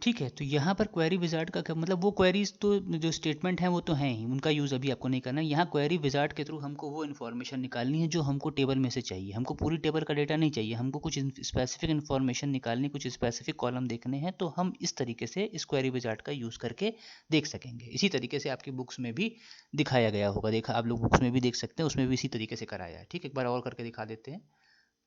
ठीक है, तो यहाँ पर क्वेरी विजार्ड का क्या मतलब, वो क्वेरीज तो जो स्टेटमेंट हैं वो तो हैं ही, उनका यूज़ अभी आपको नहीं करना है। यहाँ क्वेरी विजार्ड के थ्रू हमको वो इन्फॉर्मेशन निकालनी है जो हमको टेबल में से चाहिए। हमको पूरी टेबल का डेटा नहीं चाहिए, हमको कुछ स्पेसिफिक इन्फॉर्मेशन निकालनी, कुछ स्पेसिफिक कॉलम देखने हैं, तो हम इस तरीके से इस क्वेरी विजार्ड का यूज़ करके देख सकेंगे। इसी तरीके से आपकी बुक्स में भी दिखाया गया होगा, देखा आप लोग बुक्स में भी देख सकते हैं, उसमें भी इसी तरीके से कराया है। ठीक है, एक बार और करके दिखा देते हैं।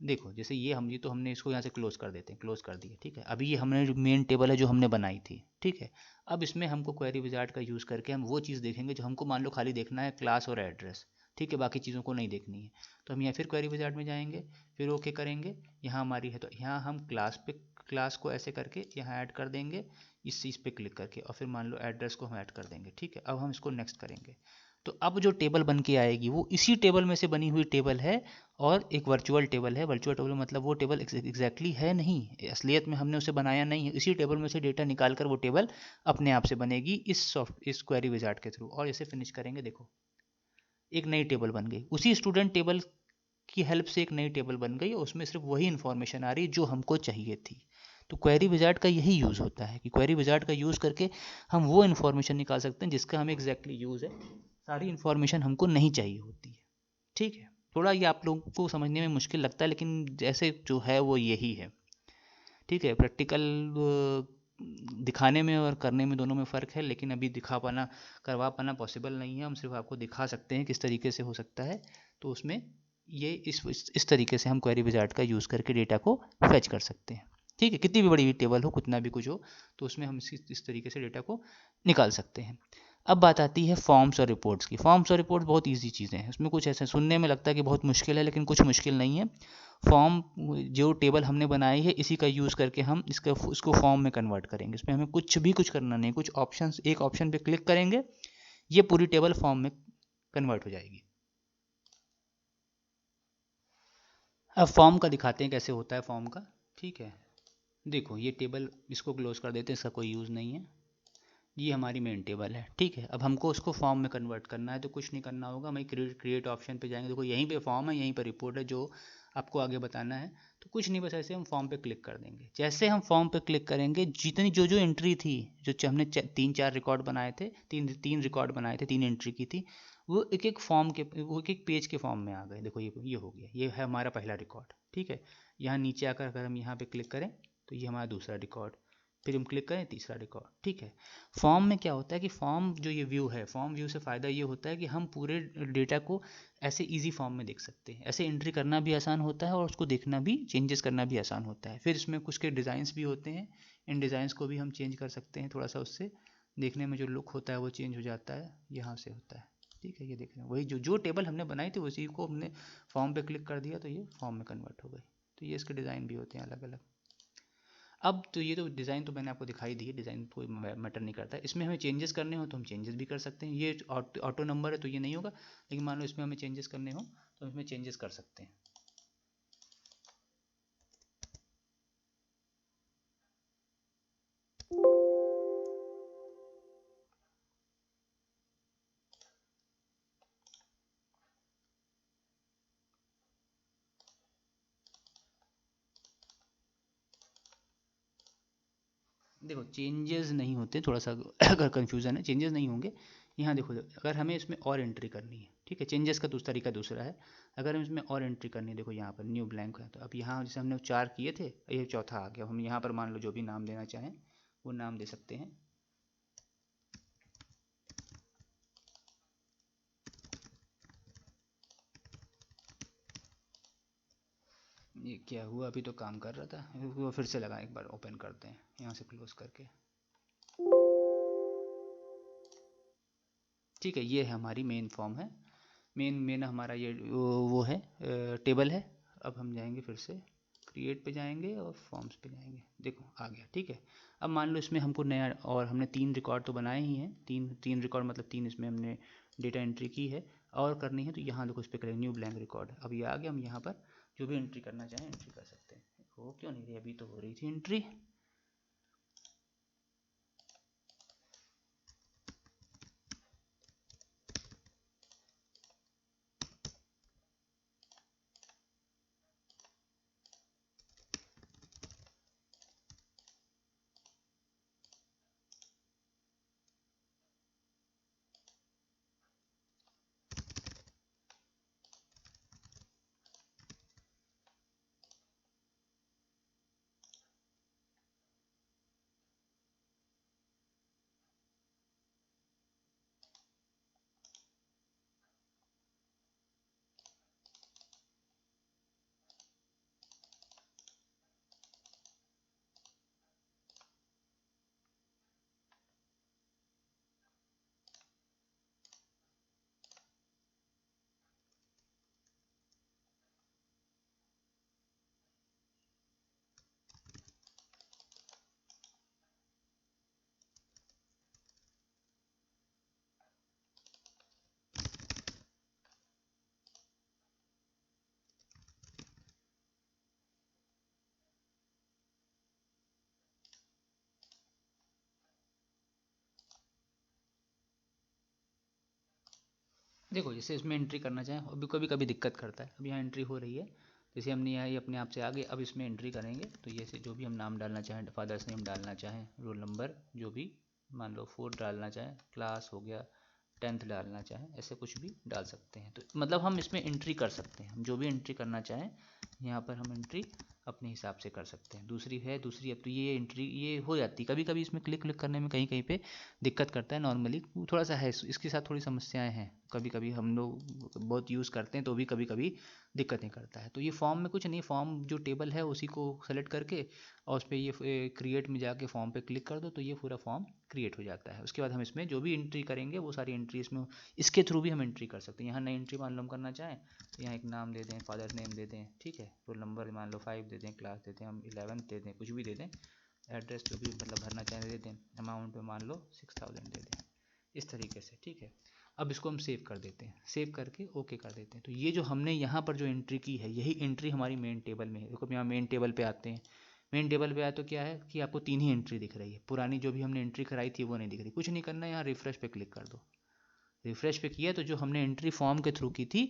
देखो जैसे ये तो हमने इसको यहाँ से क्लोज कर देते हैं, क्लोज कर दिया। ठीक है, अभी ये हमने जो मेन टेबल है जो हमने बनाई थी। ठीक है, अब इसमें हमको क्वेरी विजार्ड का यूज़ करके हम वो चीज़ देखेंगे जो हमको मान लो खाली देखना है, क्लास और एड्रेस। ठीक है, बाकी चीज़ों को नहीं देखनी है। तो हम यहाँ फिर क्वेरी विजार्ड में जाएंगे, फिर ओके करेंगे। यहाँ हमारी है तो यहाँ हम क्लास को ऐसे करके यहाँ ऐड कर देंगे, इस चीज़ पे क्लिक करके, और फिर मान लो एड्रेस को हम ऐड कर देंगे। ठीक है, अब हम इसको नेक्स्ट करेंगे। तो अब जो टेबल बन के आएगी वो इसी टेबल में से बनी हुई टेबल है, और एक वर्चुअल टेबल है। वर्चुअल टेबल मतलब वो टेबल एग्जैक्टली है नहीं, असलियत में हमने उसे बनाया नहीं है। इसी टेबल में से डेटा निकाल कर वो टेबल अपने आप से बनेगी इस क्वेरी विजार्ड के थ्रू। और इसे फिनिश करेंगे, देखो एक नई टेबल बन गई, उसी स्टूडेंट टेबल की हेल्प से एक नई टेबल बन गई, और उसमें सिर्फ वही इन्फॉर्मेशन आ रही जो हमको चाहिए थी। तो क्वेरी विजार्ड का यही यूज़ होता है कि क्वेरी विजार्ड का यूज़ करके हम वो इन्फॉर्मेशन निकाल सकते हैं जिसका हमें एग्जैक्टली यूज़ है, सारी इन्फॉर्मेशन हमको नहीं चाहिए होती है। ठीक है, थोड़ा ये आप लोगों को समझने में मुश्किल लगता है, लेकिन जैसे जो है वो यही है। ठीक है, प्रैक्टिकल दिखाने में और करने में दोनों में फ़र्क है, लेकिन अभी दिखा पाना करवा पाना पॉसिबल नहीं है। हम सिर्फ आपको दिखा सकते हैं किस तरीके से हो सकता है। तो उसमें ये इस तरीके से हम क्वेरी विजार्ड का यूज़ करके डेटा को फैच कर सकते हैं। ठीक है, कितनी भी बड़ी टेबल हो, कितना भी कुछ हो, तो उसमें हम इस तरीके से डेटा को निकाल सकते हैं। अब बात आती है फॉर्म्स और रिपोर्ट्स की। फॉर्म्स और रिपोर्ट्स बहुत इजी चीज़ें हैं, उसमें कुछ ऐसे सुनने में लगता है कि बहुत मुश्किल है, लेकिन कुछ मुश्किल नहीं है। फॉर्म, जो टेबल हमने बनाई है इसी का यूज़ करके हम इसको फॉर्म में कन्वर्ट करेंगे। इसमें हमें कुछ करना नहीं, कुछ ऑप्शंस, एक ऑप्शन पे क्लिक करेंगे, ये पूरी टेबल फॉर्म में कन्वर्ट हो जाएगी। अब फॉर्म का दिखाते हैं कैसे होता है फॉर्म का। ठीक है, देखो ये टेबल, इसको क्लोज कर देते हैं, इसका कोई यूज़ नहीं है। ये हमारी मेन टेबल है। ठीक है, अब हमको उसको फॉर्म में कन्वर्ट करना है, तो कुछ नहीं करना होगा, हमें क्रिएट ऑप्शन पे जाएंगे। देखो यहीं पे फॉर्म है, यहीं पर रिपोर्ट है जो आपको आगे बताना है। तो कुछ नहीं, बस ऐसे हम फॉर्म पे क्लिक कर देंगे। जैसे हम फॉर्म पे क्लिक करेंगे, जितनी जो जो एंट्री थी, जो हमने 3-4 रिकॉर्ड बनाए थे, तीन रिकॉर्ड बनाए थे, 3 एंट्री की थी, वो एक एक फॉर्म के, वो एक एक पेज के फॉर्म में आ गए। देखो ये हो गया, ये है हमारा पहला रिकॉर्ड। ठीक है, यहाँ नीचे आकर अगर हम यहाँ पे क्लिक करें तो ये हमारा दूसरा रिकॉर्ड, फिर हम क्लिक करें तीसरा रिकॉर्ड। ठीक है, फॉर्म में क्या होता है कि फॉर्म जो ये व्यू है, फॉर्म व्यू से फ़ायदा ये होता है कि हम पूरे डेटा को ऐसे इजी फॉर्म में देख सकते हैं। ऐसे एंट्री करना भी आसान होता है और उसको देखना भी, चेंजेस करना भी आसान होता है। फिर इसमें कुछ के डिज़ाइंस भी होते हैं, इन डिज़ाइंस को भी हम चेंज कर सकते हैं थोड़ा सा, उससे देखने में जो लुक होता है वो चेंज हो जाता है, यहाँ से होता है। ठीक है, ये देख रहे हैं, वही जो टेबल हमने बनाई थी उसी को हमने फॉर्म पे क्लिक कर दिया तो ये फॉर्म में कन्वर्ट हो गई। तो ये इसके डिज़ाइन भी होते हैं अलग अलग। अब तो ये तो डिज़ाइन तो मैंने आपको दिखाई दी है, डिज़ाइन कोई मैटर नहीं करता है। इसमें हमें चेंजेस करने हो तो हम चेंजेस भी कर सकते हैं। ये ऑटो नंबर है तो ये नहीं होगा, लेकिन मान लो इसमें हमें चेंजेस करने हो तो इसमें चेंजेस कर सकते हैं। देखो चेंजेस नहीं होते, थोड़ा सा अगर कन्फ्यूज़न है, चेंजेस नहीं होंगे। यहाँ देखो, अगर हमें इसमें और एंट्री करनी है, ठीक है, चेंजेस का दूसरा तरीका दूसरा है। अगर हम इसमें और एंट्री करनी है, देखो यहाँ पर न्यू ब्लैंक है, तो अब यहाँ जैसे हमने 4 किए थे, ये चौथा आ गया। हम यहाँ पर मान लो जो भी नाम देना चाहें वो नाम दे सकते हैं। ये क्या हुआ, अभी तो काम कर रहा था, वो फिर से लगा, एक बार ओपन करते हैं यहाँ से क्लोज करके। ठीक है, ये है हमारी मेन फॉर्म है, मेन हमारा ये वो है, टेबल है। अब हम जाएंगे फिर से क्रिएट पे जाएंगे और फॉर्म्स पे जाएंगे, देखो आ गया। ठीक है, अब मान लो इसमें हमको नया, और हमने 3 रिकॉर्ड तो बनाए ही हैं, तीन रिकॉर्ड मतलब 3 इसमें हमने डेटा एंट्री की है, और करनी है तो यहाँ देखो, इस पर करें न्यू ब्लैंक रिकॉर्ड। अब ये आ गया, हम यहाँ पर जो भी एंट्री करना चाहें एंट्री कर सकते हैं। हो क्यों नहीं रही, अभी तो हो रही थी एंट्री। देखो जैसे इसमें एंट्री करना चाहें, अभी कभी कभी दिक्कत करता है। अब यहाँ एंट्री हो रही है, जैसे हमने यहाँ ये अपने आप से आ गए। अब इसमें एंट्री करेंगे तो ये से जो भी हम नाम डालना चाहें, फादर्स नेम डालना चाहें, रोल नंबर जो भी मान लो 4 डालना चाहें, क्लास हो गया 10th डालना चाहें, ऐसे कुछ भी डाल सकते हैं। तो मतलब हम इसमें एंट्री कर सकते हैं, हम जो भी एंट्री करना चाहें यहाँ पर हम एंट्री अपने हिसाब से कर सकते हैं। दूसरी अब तो ये एंट्री ये हो जाती है। कभी कभी इसमें क्लिक क्लिक करने में कहीं कहीं पे दिक्कत करता है, नॉर्मली थोड़ा सा है, इसके साथ थोड़ी समस्याएं हैं। कभी कभी हम लोग बहुत यूज़ करते हैं तो भी कभी कभी दिक्कतें करता है। तो ये फॉर्म में कुछ नहीं, फॉर्म जो टेबल है उसी को सेलेक्ट करके और उस पर ये क्रिएट में जाके फॉर्म पे क्लिक कर दो तो ये पूरा फॉर्म क्रिएट हो जाता है। उसके बाद हम इसमें जो भी एंट्री करेंगे वो सारी एंट्री इसमें इसके थ्रू भी हम एंट्री कर सकते हैं। यहाँ नई एंट्री मान लो हम करना चाहें तो यहाँ एक नाम दे दें, फादर नेम दे दें, ठीक है, रोल नंबर मान लो 5 दे दें, क्लास दे दें हम 11th दे दें, कुछ भी दे दें, एड्रेस जो भी मतलब भरना चाहें दे दें, अमाउंट पे मान लो 6000 दे दें, इस तरीके से, ठीक है। अब इसको हम सेव कर देते हैं, सेव करके ओके कर देते हैं। तो ये जो हमने यहाँ पर जो एंट्री की है यही एंट्री हमारी मेन टेबल में है। देखो यहाँ मेन टेबल पे आते हैं, मेन टेबल पे आए तो क्या है कि आपको 3 ही एंट्री दिख रही है, पुरानी जो भी हमने एंट्री कराई थी वो नहीं दिख रही। कुछ नहीं करना है, यहाँ रिफ्रेश पे क्लिक कर दो। रिफ्रेश पे किया तो जो हमने एंट्री फॉर्म के थ्रू की थी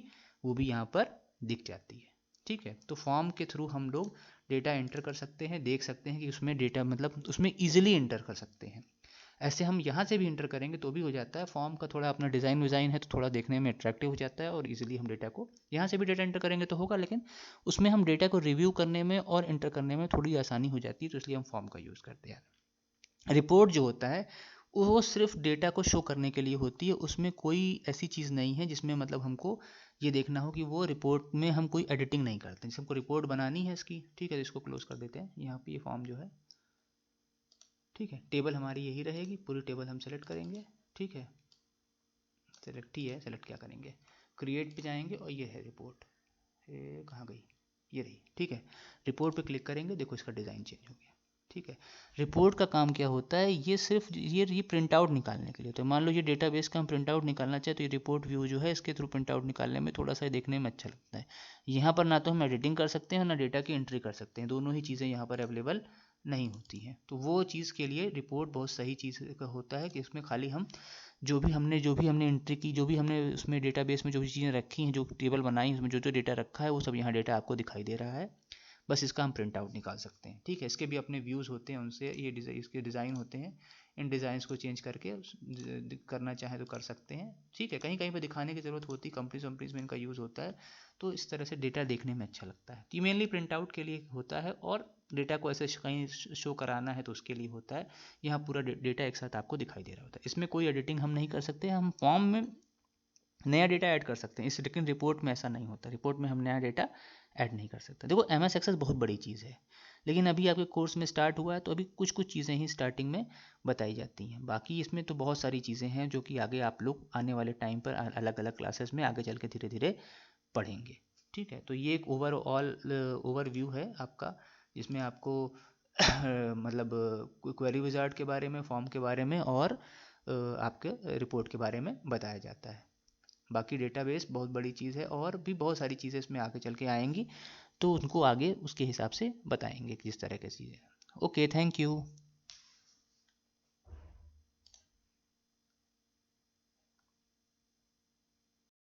वो भी यहाँ पर दिख जाती है, ठीक है। तो फॉर्म के थ्रू हम लोग डेटा एंटर कर सकते हैं, देख सकते हैं कि उसमें डेटा मतलब उसमें ईजिली एंटर कर सकते हैं। ऐसे हम यहाँ से भी इंटर करेंगे तो भी हो जाता है। फॉर्म का थोड़ा अपना डिज़ाइन है तो थोड़ा देखने में अट्रैक्टिव हो जाता है और इजीली हम डेटा को यहाँ से भी डेटा एंटर करेंगे तो होगा, लेकिन उसमें हम डेटा को रिव्यू करने में और एंटर करने में थोड़ी आसानी हो जाती है, तो इसलिए हम फॉर्म का यूज़ करते हैं। रिपोर्ट जो होता है वो सिर्फ डेटा को शो करने के लिए होती है, उसमें कोई ऐसी चीज़ नहीं है जिसमें मतलब हमको ये देखना हो कि वो रिपोर्ट में हम कोई एडिटिंग नहीं करते। जैसे हमको रिपोर्ट बनानी है इसकी, ठीक है, तो इसको क्लोज कर देते हैं। यहाँ पे ये फॉर्म जो है, ठीक है, टेबल हमारी यही रहेगी, पूरी टेबल हम सेलेक्ट करेंगे, ठीक है, सेलेक्ट ही है, सेलेक्ट क्या करेंगे, क्रिएट पे जाएंगे और ये है रिपोर्ट, ये कहाँ गई, ये रही, ठीक है। रिपोर्ट पे क्लिक करेंगे, देखो इसका डिज़ाइन चेंज हो गया, ठीक है। रिपोर्ट का काम क्या होता है, ये सिर्फ ये प्रिंट आउट निकालने के लिए। तो मान लो ये डेटाबेस का हम प्रिंट आउट निकालना चाहे तो ये रिपोर्ट व्यू जो है इसके थ्रू प्रिंट आउट निकालने में थोड़ा सा देखने में अच्छा लगता है। यहाँ पर ना तो हम एडिटिंग कर सकते हैं ना डेटा की एंट्री कर सकते हैं, दोनों ही चीज़ें यहाँ पर अवेलेबल नहीं होती हैं। तो वो चीज़ के लिए रिपोर्ट बहुत सही चीज़ का होता है कि इसमें खाली हम जो भी हमने एंट्री की, जो भी हमने उसमें डेटाबेस में जो भी चीज़ें रखी हैं, जो टेबल बनाई उसमें जो जो डेटा रखा है वो सब यहाँ डेटा आपको दिखाई दे रहा है। बस इसका हम प्रिंट आउट निकाल सकते हैं, ठीक है। इसके भी अपने व्यूज़ होते हैं, उनसे ये इसके डिज़ाइन होते हैं, इन डिज़ाइंस को चेंज करके करना चाहें तो कर सकते हैं, ठीक है। कहीं कहीं पर दिखाने की ज़रूरत होती है, कंपनीज में इनका यूज़ होता है, तो इस तरह से डेटा देखने में अच्छा लगता है। तो मेनली प्रिंट आउट के लिए होता है और डेटा को ऐसे कहीं शो कराना है तो उसके लिए होता है। यहाँ पूरा डेटा एक साथ आपको दिखाई दे रहा होता है। इसमें कोई एडिटिंग हम नहीं कर सकते, हम फॉर्म में नया डेटा ऐड कर सकते हैं लेकिन रिपोर्ट में ऐसा नहीं होता। रिपोर्ट में हम नया डेटा ऐड नहीं कर सकते। देखो MS एक्सेस बहुत बड़ी चीज़ है, लेकिन अभी आपके कोर्स में स्टार्ट हुआ है तो अभी कुछ कुछ चीज़ें ही स्टार्टिंग में बताई जाती हैं। बाकी इसमें तो बहुत सारी चीज़ें हैं जो कि आगे आप लोग आने वाले टाइम पर अलग अलग क्लासेस में आगे चल के धीरे धीरे पढ़ेंगे, ठीक है। तो ये एक ओवरव्यू है आपका, जिसमें आपको मतलब क्वेरी विजार्ड के बारे में, फॉर्म के बारे में और आपके रिपोर्ट के बारे में बताया जाता है। बाकी डेटाबेस बहुत बड़ी चीज़ है और भी बहुत सारी चीज़ें इसमें आगे चल के आएंगी, तो उनको आगे उसके हिसाब से बताएंगे किस तरह की चीज़ें। Okay, thank you.